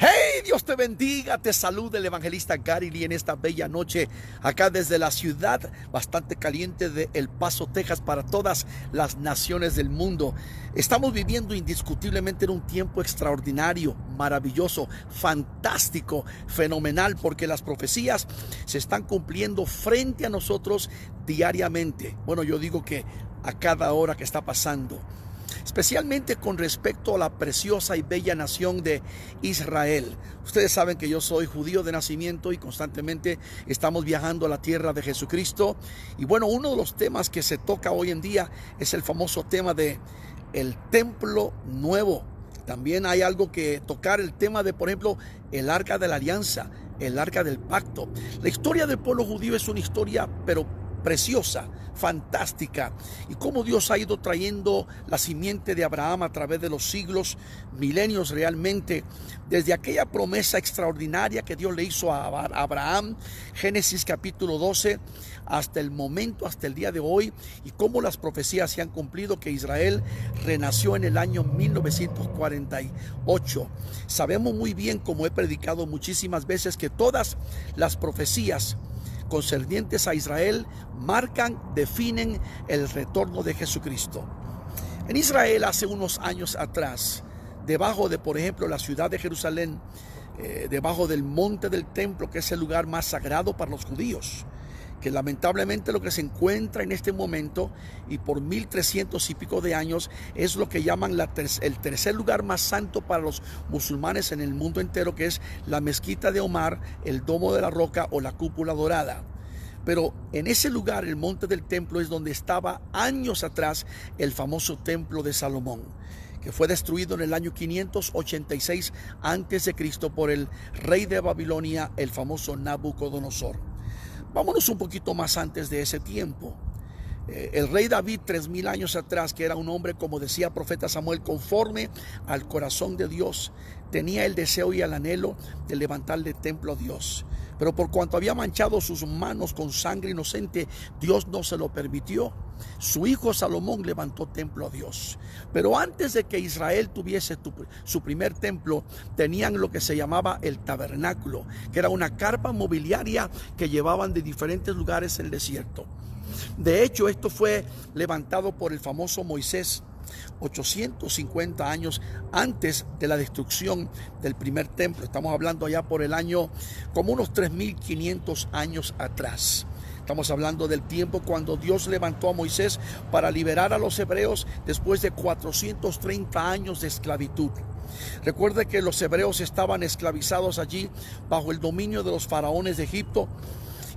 Hey, Dios te bendiga, te saluda el evangelista Gary Lee en esta bella noche, acá desde la ciudad bastante caliente de El Paso, Texas, para todas las naciones del mundo. Estamos viviendo indiscutiblemente en un tiempo extraordinario, maravilloso, fantástico, fenomenal, porque las profecías se están cumpliendo frente a nosotros diariamente. Bueno, yo digo que a cada hora que está pasando, especialmente con respecto a la preciosa y bella nación de Israel. Ustedes saben que yo soy judío de nacimiento y constantemente estamos viajando a la tierra de Jesucristo. Y bueno, uno de los temas que se toca hoy en día es el famoso tema de el templo nuevo. También hay algo que tocar, el tema de, por ejemplo, el arca de la alianza, el arca del pacto. La historia del pueblo judío es una historia, pero preciosa, fantástica, y cómo Dios ha ido trayendo la simiente de Abraham a través de los siglos, milenios realmente, desde aquella promesa extraordinaria que Dios le hizo a Abraham, Génesis capítulo 12, hasta el momento, hasta el día de hoy, y cómo las profecías se han cumplido, que Israel renació en el año 1948. Sabemos muy bien, como he predicado muchísimas veces, que todas las profecías concernientes a Israel marcan, definen el retorno de Jesucristo. En Israel, hace unos años atrás, debajo de, por ejemplo, la ciudad de Jerusalén, debajo del monte del templo, que es el lugar más sagrado para los judíos, que lamentablemente lo que se encuentra en este momento y por 1300 y pico de años es lo que llaman el tercer lugar más santo para los musulmanes en el mundo entero, que es la mezquita de Omar, el domo de la roca o la cúpula dorada. Pero en ese lugar, el monte del templo, es donde estaba años atrás el famoso templo de Salomón, que fue destruido en el año 586 a.C. por el rey de Babilonia, el famoso Nabucodonosor. Vámonos un poquito más antes de ese tiempo. El rey David, 3000 años atrás, que era un hombre, como decía el profeta Samuel, conforme al corazón de Dios, tenía el deseo y el anhelo de levantarle templo a Dios. Pero por cuanto había manchado sus manos con sangre inocente, Dios no se lo permitió. Su hijo Salomón levantó templo a Dios. Pero antes de que Israel tuviese su primer templo, tenían lo que se llamaba el tabernáculo, que era una carpa mobiliaria que llevaban de diferentes lugares el desierto. De hecho, esto fue levantado por el famoso Moisés 850 años antes de la destrucción del primer templo. Estamos hablando allá por el año como unos 3500 años atrás. Estamos hablando del tiempo cuando Dios levantó a Moisés para liberar a los hebreos después de 430 años de esclavitud. Recuerde que los hebreos estaban esclavizados allí bajo el dominio de los faraones de Egipto.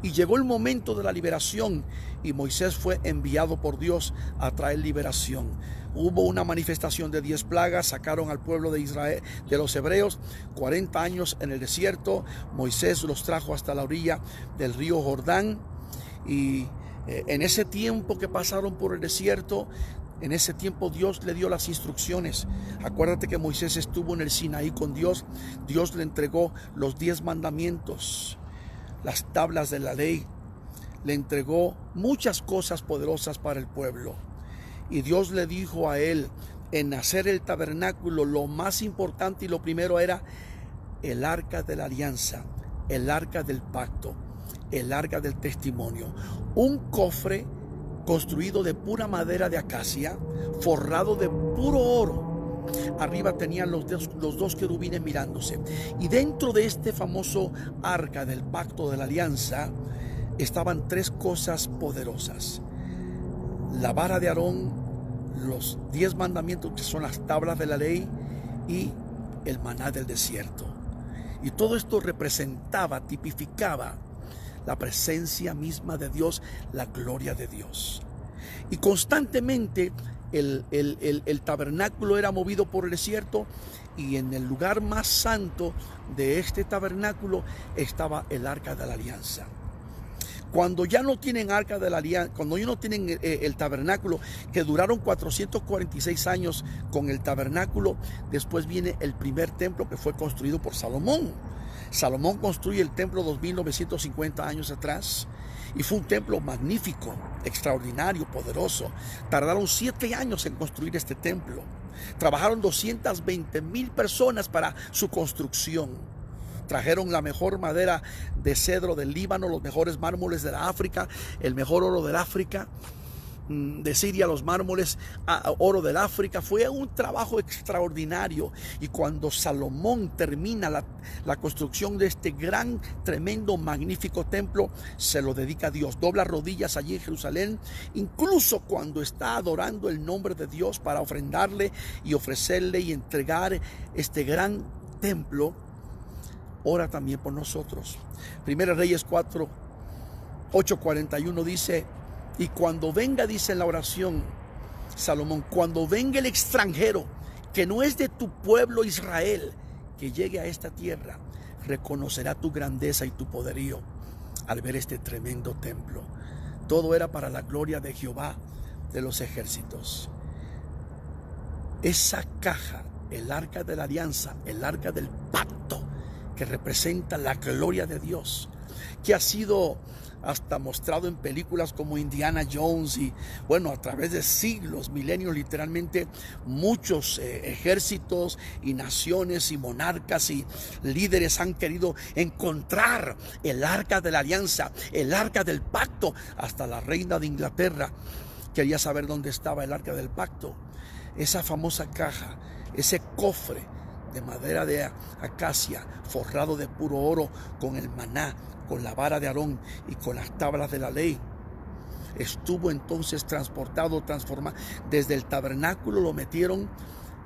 Y llegó el momento de la liberación y Moisés fue enviado por Dios a traer liberación. Hubo una manifestación de 10 plagas, sacaron al pueblo de Israel, de los hebreos, 40 años en el desierto. Moisés los trajo hasta la orilla del río Jordán, y en ese tiempo que pasaron por el desierto, en ese tiempo Dios le dio las instrucciones. Acuérdate que Moisés estuvo en el Sinaí con Dios. Dios le entregó los 10 mandamientos, las tablas de la ley, le entregó muchas cosas poderosas para el pueblo. Y Dios le dijo a él, en hacer el tabernáculo, lo más importante y lo primero era el arca de la alianza, el arca del pacto, el arca del testimonio. Un cofre construido de pura madera de acacia, forrado de puro oro. Arriba tenían los dos querubines mirándose. Y dentro de este famoso arca del pacto de la alianza estaban 3 cosas poderosas: la vara de Aarón, los 10 mandamientos, que son las tablas de la ley, y el maná del desierto. Y todo esto representaba, tipificaba la presencia misma de Dios, la gloria de Dios. Y constantemente el tabernáculo era movido por el desierto, y en el lugar más santo de este tabernáculo estaba el arca de la alianza. Cuando ya no tienen arca de la alianza, cuando ya no tienen el tabernáculo, que duraron 446 años con el tabernáculo, después viene el primer templo que fue construido por Salomón. Salomón construye el templo 2950 años atrás y fue un templo magnífico, extraordinario, poderoso. Tardaron 7 años en construir este templo. Trabajaron 220,000 personas para su construcción. Trajeron la mejor madera de cedro del Líbano, los mejores mármoles de la África, el mejor oro del África, de Siria, los mármoles, oro del África. Fue un trabajo extraordinario. Y cuando Salomón termina la construcción de este gran, tremendo, magnífico templo, se lo dedica a Dios. Dobla rodillas allí en Jerusalén, incluso cuando está adorando el nombre de Dios para ofrendarle y ofrecerle y entregar este gran templo. Ora también por nosotros. Primera Reyes 8:41 dice: y cuando venga, dice en la oración Salomón, cuando venga el extranjero que no es de tu pueblo Israel, que llegue a esta tierra, reconocerá tu grandeza y tu poderío al ver este tremendo templo. Todo era para la gloria de Jehová de los ejércitos. Esa caja, el arca de la alianza, el arca del pacto, que representa la gloria de Dios, que ha sido hasta mostrado en películas como Indiana Jones, y bueno, a través de siglos, milenios, literalmente muchos ejércitos y naciones y monarcas y líderes han querido encontrar el arca de la alianza, el arca del pacto. Hasta la reina de Inglaterra quería saber dónde estaba el arca del pacto. Esa famosa caja, ese cofre de madera de acacia, forrado de puro oro, con el maná, con la vara de Aarón y con las tablas de la ley, estuvo entonces transformado desde el tabernáculo. Lo metieron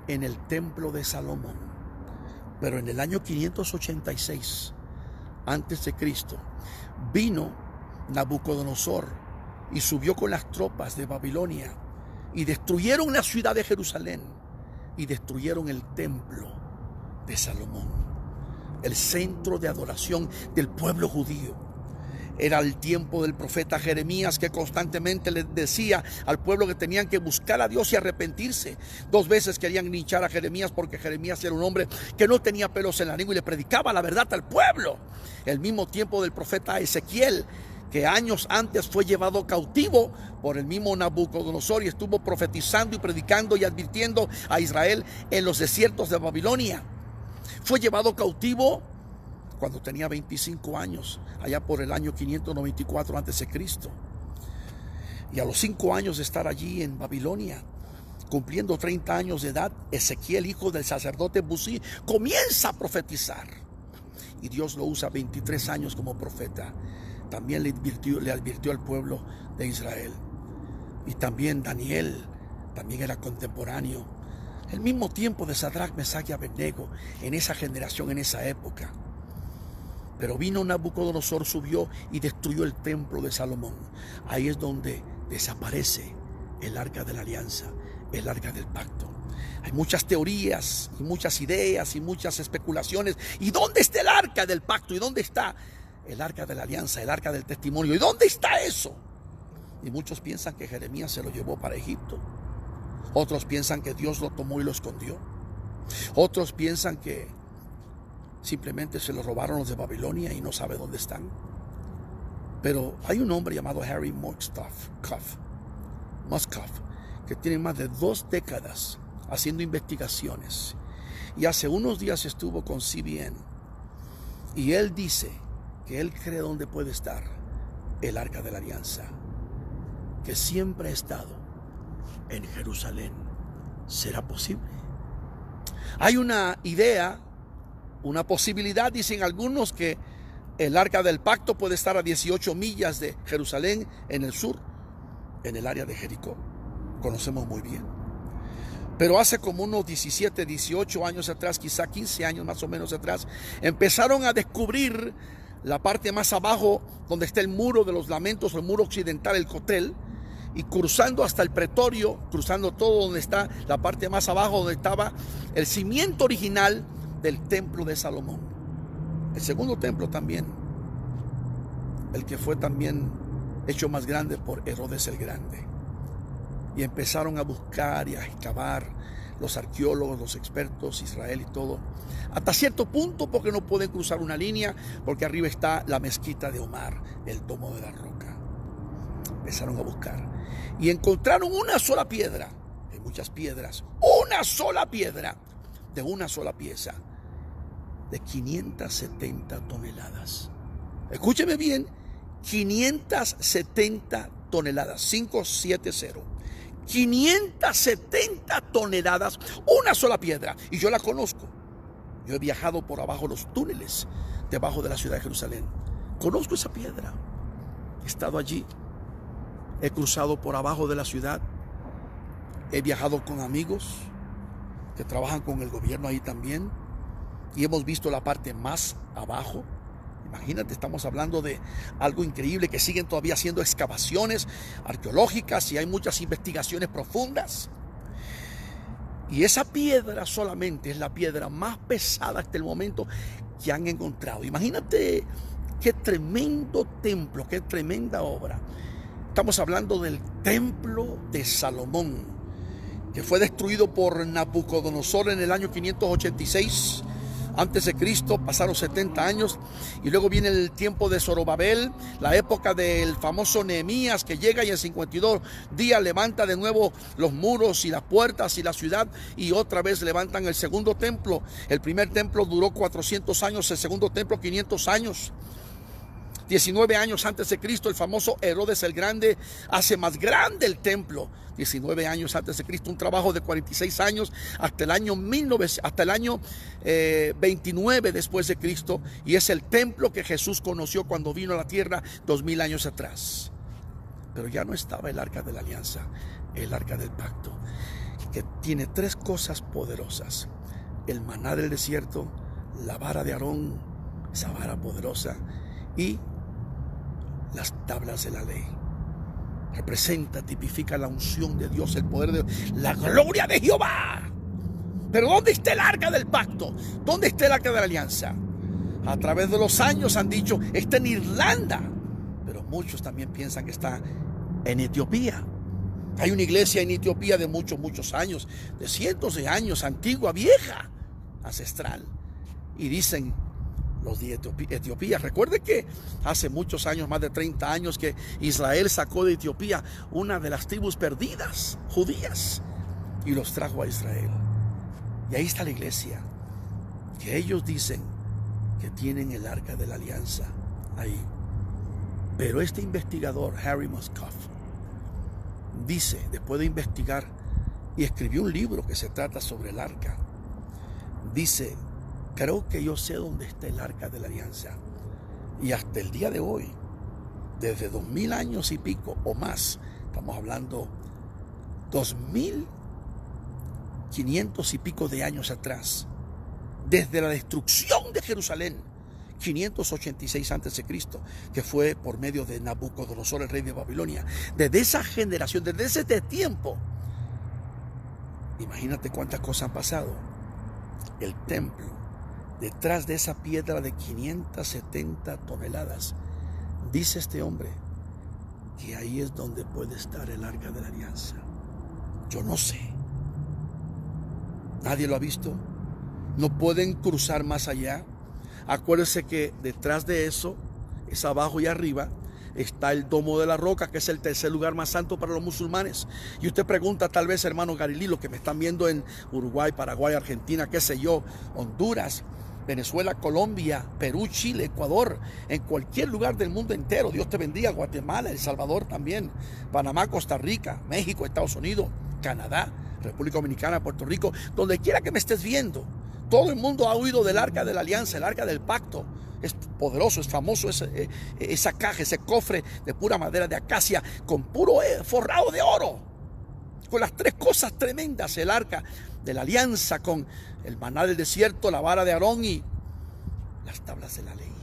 en el templo de Salomón. Pero en el año 586 antes de Cristo vino Nabucodonosor y subió con las tropas de Babilonia y destruyeron la ciudad de Jerusalén y destruyeron el templo de Salomón, el centro de adoración del pueblo judío. Era el tiempo del profeta Jeremías, que constantemente les decía al pueblo que tenían que buscar a Dios y arrepentirse. 2 veces querían linchar a Jeremías porque Jeremías era un hombre que no tenía pelos en la lengua y le predicaba la verdad al pueblo. El mismo tiempo del profeta Ezequiel, que años antes fue llevado cautivo por el mismo Nabucodonosor y estuvo profetizando y predicando y advirtiendo a Israel en los desiertos de Babilonia. Fue llevado cautivo cuando tenía 25 años, allá por el año 594 a.C. Y a los 5 años de estar allí en Babilonia, cumpliendo 30 años de edad, Ezequiel, hijo del sacerdote Busí, comienza a profetizar. Y Dios lo usa 23 años como profeta. También le advirtió al pueblo de Israel. Y también Daniel, también era contemporáneo. El mismo tiempo de Sadrach, Mesach y Abednego, en esa generación, en esa época. Pero vino Nabucodonosor, subió y destruyó el templo de Salomón. Ahí es donde desaparece el arca de la alianza, el arca del pacto. Hay muchas teorías y muchas ideas y muchas especulaciones. ¿Y dónde está el arca del pacto? ¿Y dónde está el arca de la alianza, el arca del testimonio? ¿Y dónde está eso? Y muchos piensan que Jeremías se lo llevó para Egipto. Otros piensan que Dios lo tomó y lo escondió. Otros piensan que simplemente se lo robaron los de Babilonia y no sabe dónde están. Pero hay un hombre llamado Harry Muscoff, que tiene más de 2 décadas haciendo investigaciones. Y hace unos días estuvo con CBN. Y él dice que él cree dónde puede estar el arca de la alianza, que siempre ha estado en Jerusalén. ¿Será posible? Hay una idea, una posibilidad, dicen algunos, que el arca del pacto puede estar a 18 millas de Jerusalén, en el sur, en el área de Jericó. Conocemos muy bien. Pero hace como unos 17, 18 años atrás, quizá 15 años más o menos atrás, empezaron a descubrir la parte más abajo, donde está el muro de los lamentos, el muro occidental, el Cotel, y cruzando hasta el pretorio, cruzando todo donde está la parte más abajo, donde estaba el cimiento original del templo de Salomón. El segundo templo también, el que fue también hecho más grande por Herodes el Grande. Y empezaron a buscar y a excavar los arqueólogos, los expertos, Israel y todo, hasta cierto punto, porque no pueden cruzar una línea, porque arriba está la mezquita de Omar, el domo de la roca. Empezaron a buscar y encontraron una sola piedra, hay muchas piedras, una sola piedra de una sola pieza, de 570 toneladas. Escúcheme bien, 570 toneladas, 570. 570 toneladas, una sola piedra. Y yo la conozco. Yo he viajado por abajo los túneles debajo de la ciudad de Jerusalén. Conozco esa piedra. He estado allí. He cruzado por abajo de la ciudad. He viajado con amigos que trabajan con el gobierno ahí también. Y hemos visto la parte más abajo. Imagínate, estamos hablando de algo increíble, que siguen todavía haciendo excavaciones arqueológicas y hay muchas investigaciones profundas. Y esa piedra solamente es la piedra más pesada hasta el momento que han encontrado. Imagínate qué tremendo templo, qué tremenda obra. Estamos hablando del templo de Salomón, que fue destruido por Nabucodonosor en el año 586 antes de Cristo. Pasaron 70 años y luego viene el tiempo de Zorobabel, la época del famoso Nehemías, que llega y en 52 días levanta de nuevo los muros y las puertas y la ciudad, y otra vez levantan el segundo templo. El primer templo duró 400 años, el segundo templo 500 años. 19 años antes de Cristo, el famoso Herodes el Grande hace más grande el templo. 19 años antes de Cristo, un trabajo de 46 años hasta el año 29 después de Cristo, y es el templo que Jesús conoció cuando vino a la tierra 2000 años atrás. Pero ya no estaba el arca de la alianza, el arca del pacto, que tiene tres cosas poderosas: el maná del desierto, la vara de Aarón, esa vara poderosa, y las tablas de la ley. Representa, tipifica la unción de Dios, el poder de Dios, la gloria de Jehová. Pero ¿dónde está el arca del pacto? ¿Dónde está el arca de la alianza? A través de los años han dicho, está en Irlanda, pero muchos también piensan que está en Etiopía. Hay una iglesia en Etiopía de muchos años, de cientos de años, antigua, vieja, ancestral, y dicen los de Etiopía. Recuerde que hace muchos años, más de 30 años, que Israel sacó de Etiopía una de las tribus perdidas, judías, y los trajo a Israel. Y ahí está la iglesia, que ellos dicen que tienen el arca de la alianza ahí. Pero este investigador, Harry Muscoff, dice, después de investigar, y escribió un libro que se trata sobre el arca, dice: creo que yo sé dónde está el arca de la alianza. Y hasta el día de hoy, desde 2000 años y pico o más, estamos hablando 2500 y pico de años atrás, desde la destrucción de Jerusalén, 586 antes de Cristo, que fue por medio de Nabucodonosor, el rey de Babilonia, desde esa generación, desde ese tiempo, imagínate cuántas cosas han pasado. El templo, detrás de esa piedra de 570 toneladas, dice este hombre que ahí es donde puede estar el arca de la alianza. Yo no sé, nadie lo ha visto, no pueden cruzar más allá. Acuérdense que detrás de eso, es abajo y arriba, está el domo de la roca, que es el tercer lugar más santo para los musulmanes. Y usted pregunta, tal vez, hermano Galileo, que me están viendo en Uruguay, Paraguay, Argentina, qué sé yo, Honduras, Venezuela, Colombia, Perú, Chile, Ecuador, en cualquier lugar del mundo entero. Dios te bendiga. Guatemala, El Salvador también, Panamá, Costa Rica, México, Estados Unidos, Canadá, República Dominicana, Puerto Rico, donde quiera que me estés viendo. Todo el mundo ha oído del arca de la alianza, el arca del pacto. Es poderoso, es famoso esa caja, ese cofre de pura madera de acacia, con puro forrado de oro, con las tres cosas tremendas: el arca de la alianza, con el maná del desierto, la vara de Aarón y las tablas de la ley.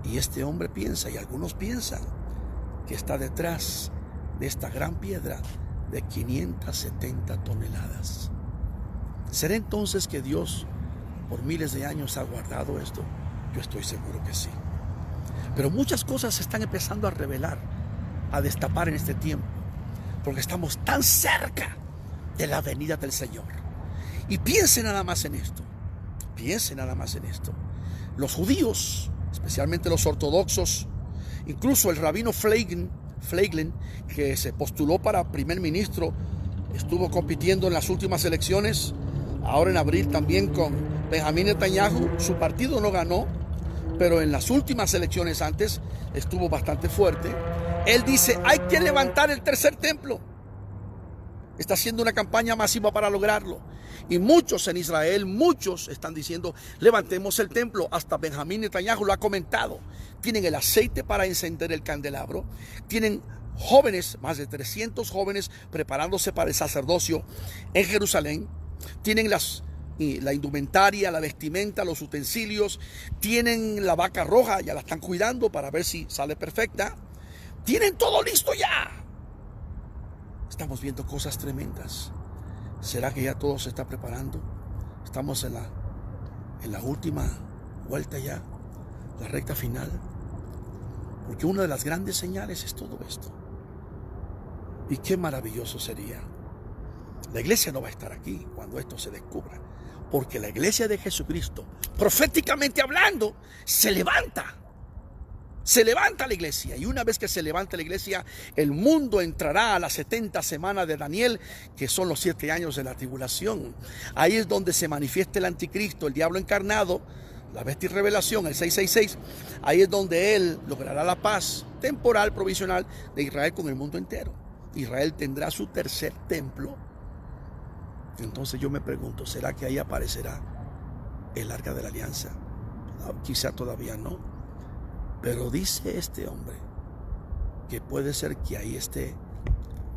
Y este hombre piensa, y algunos piensan, que está detrás de esta gran piedra de 570 toneladas. ¿Será entonces que Dios por miles de años ha guardado esto? Yo estoy seguro que sí. Pero muchas cosas se están empezando a revelar a destapar en este tiempo, porque estamos tan cerca de la venida del Señor. Y piense nada más en esto. Piense nada más en esto. Los judíos, especialmente los ortodoxos, incluso el rabino Feiglin, que se postuló para primer ministro, estuvo compitiendo en las últimas elecciones, ahora en abril también con Benjamín Netanyahu. Su partido no ganó, pero en las últimas elecciones antes estuvo bastante fuerte. Él dice, hay que levantar el tercer templo. Está haciendo una campaña masiva para lograrlo. Y muchos en Israel, muchos están diciendo, levantemos el templo. Hasta Benjamín Netanyahu lo ha comentado. Tienen el aceite para encender el candelabro. Tienen jóvenes, más de 300 jóvenes preparándose para el sacerdocio en Jerusalén. Tienen la indumentaria, la vestimenta, los utensilios. Tienen la vaca roja, ya la están cuidando para ver si sale perfecta. Tienen todo listo ya. Estamos viendo cosas tremendas. ¿Será que ya todo se está preparando? Estamos en la última vuelta ya, la recta final. Porque una de las grandes señales es todo esto. Y qué maravilloso sería. La iglesia no va a estar aquí cuando esto se descubra. Porque la iglesia de Jesucristo, proféticamente hablando, se levanta. Se levanta la iglesia, y una vez que se levanta la iglesia, el mundo entrará a las 70 semanas de Daniel, que son los 7 años de la tribulación. Ahí es donde se manifiesta el anticristo, el diablo encarnado, la bestia y revelación, el 666. Ahí es donde él logrará la paz temporal, provisional de Israel con el mundo entero. Israel tendrá su tercer templo. Entonces yo me pregunto, ¿será que ahí aparecerá el arca de la alianza? No, quizá todavía no. Pero dice este hombre que puede ser que ahí esté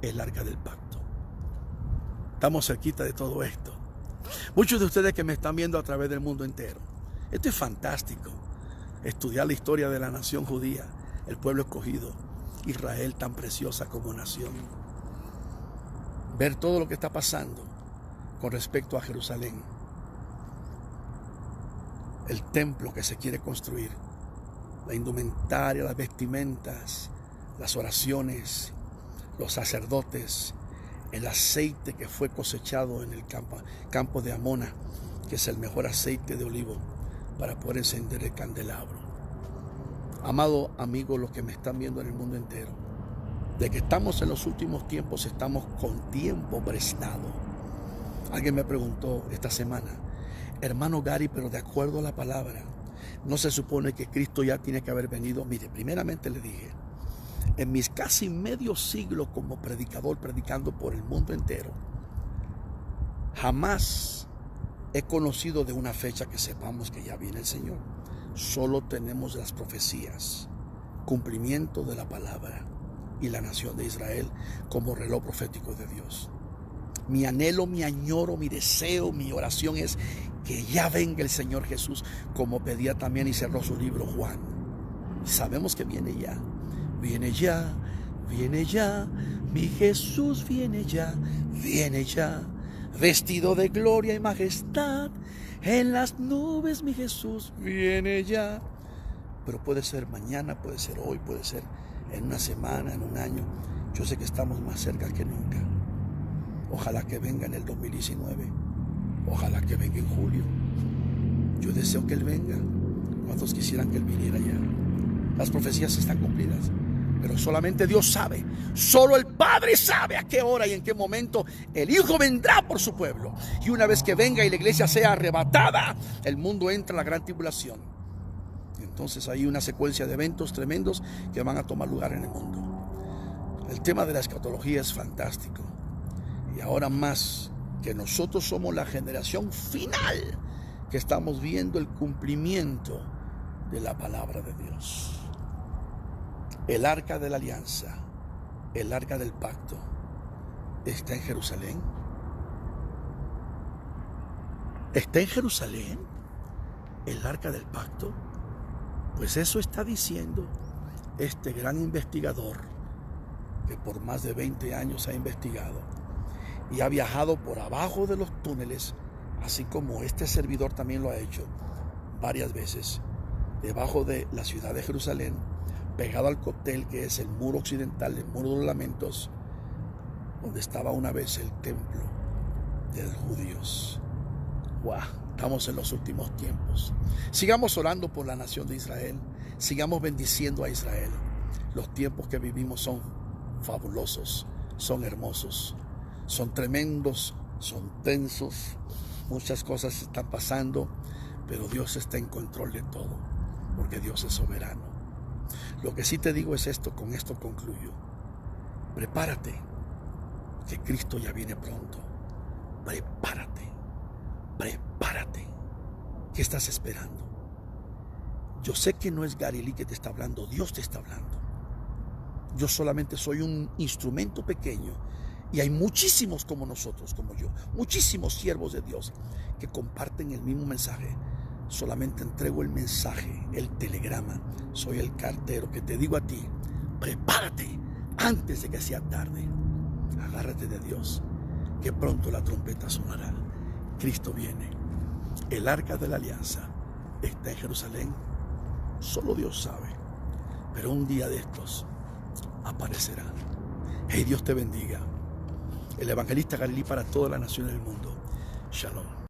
el arca del pacto. Estamos cerquita de todo esto. Muchos de ustedes que me están viendo a través del mundo entero, esto es fantástico. Estudiar la historia de la nación judía, el pueblo escogido, Israel tan preciosa como nación. Ver todo lo que está pasando con respecto a Jerusalén. El templo que se quiere construir. La indumentaria, las vestimentas, las oraciones, los sacerdotes, el aceite que fue cosechado en el campo de Amona, que es el mejor aceite de olivo para poder encender el candelabro. Amado amigo, los que me están viendo en el mundo entero, de que estamos en los últimos tiempos, estamos con tiempo prestado. Alguien me preguntó esta semana, hermano Gary, pero de acuerdo a la palabra, ¿no se supone que Cristo ya tiene que haber venido? Mire, primeramente le dije, en mis casi medio siglo como predicador, predicando por el mundo entero, jamás he conocido de una fecha que sepamos que ya viene el Señor. Solo tenemos las profecías, cumplimiento de la palabra y la nación de Israel como reloj profético de Dios. Mi anhelo, mi añoro, mi deseo, mi oración es que ya venga el Señor Jesús, como pedía también y cerró su libro Juan. Sabemos que viene ya, viene ya, viene ya, mi Jesús viene ya, vestido de gloria y majestad, en las nubes mi Jesús viene ya. Pero puede ser mañana, puede ser hoy, puede ser en una semana, en un año. Yo sé que estamos más cerca que nunca. Ojalá que venga en el 2019. Ojalá que venga en julio. Yo deseo que Él venga. ¿Cuántos quisieran que Él viniera ya? Las profecías están cumplidas, pero solamente Dios sabe. Solo el Padre sabe a qué hora y en qué momento el Hijo vendrá por su pueblo. Y una vez que venga y la iglesia sea arrebatada, el mundo entra en la gran tribulación. Entonces hay una secuencia de eventos tremendos que van a tomar lugar en el mundo. El tema de la escatología es fantástico. Y ahora más que nosotros somos la generación final que estamos viendo el cumplimiento de la palabra de Dios. El arca de la alianza, el arca del pacto, está en Jerusalén. ¿Está en Jerusalén el arca del pacto? Pues eso está diciendo este gran investigador que por más de 20 años ha investigado y ha viajado por abajo de los túneles, así como este servidor también lo ha hecho varias veces, debajo de la ciudad de Jerusalén, pegado al cóctel que es el muro occidental, el muro de los lamentos, donde estaba una vez el templo de los judíos. ¡Wow! Estamos en los últimos tiempos. Sigamos orando por la nación de Israel. Sigamos bendiciendo a Israel. Los tiempos que vivimos son fabulosos, son hermosos, son tremendos, son tensos. Muchas cosas están pasando, pero Dios está en control de todo, porque Dios es soberano. Lo que sí te digo es esto, con esto concluyo. Prepárate, que Cristo ya viene pronto. Prepárate, prepárate. ¿Qué estás esperando? Yo sé que no es Gary Lee que te está hablando, Dios te está hablando. Yo solamente soy un instrumento pequeño y hay muchísimos como nosotros, como yo, muchísimos siervos de Dios que comparten el mismo mensaje. Solamente entrego el mensaje, el telegrama. Soy el cartero que te digo a ti, prepárate antes de que sea tarde. Agárrate de Dios, que pronto la trompeta sonará. Cristo viene. El arca de la alianza está en Jerusalén. Solo Dios sabe. Pero un día de estos aparecerá. Hey, Dios te bendiga. El evangelista Gary Lee para todas las naciones del mundo. Shalom.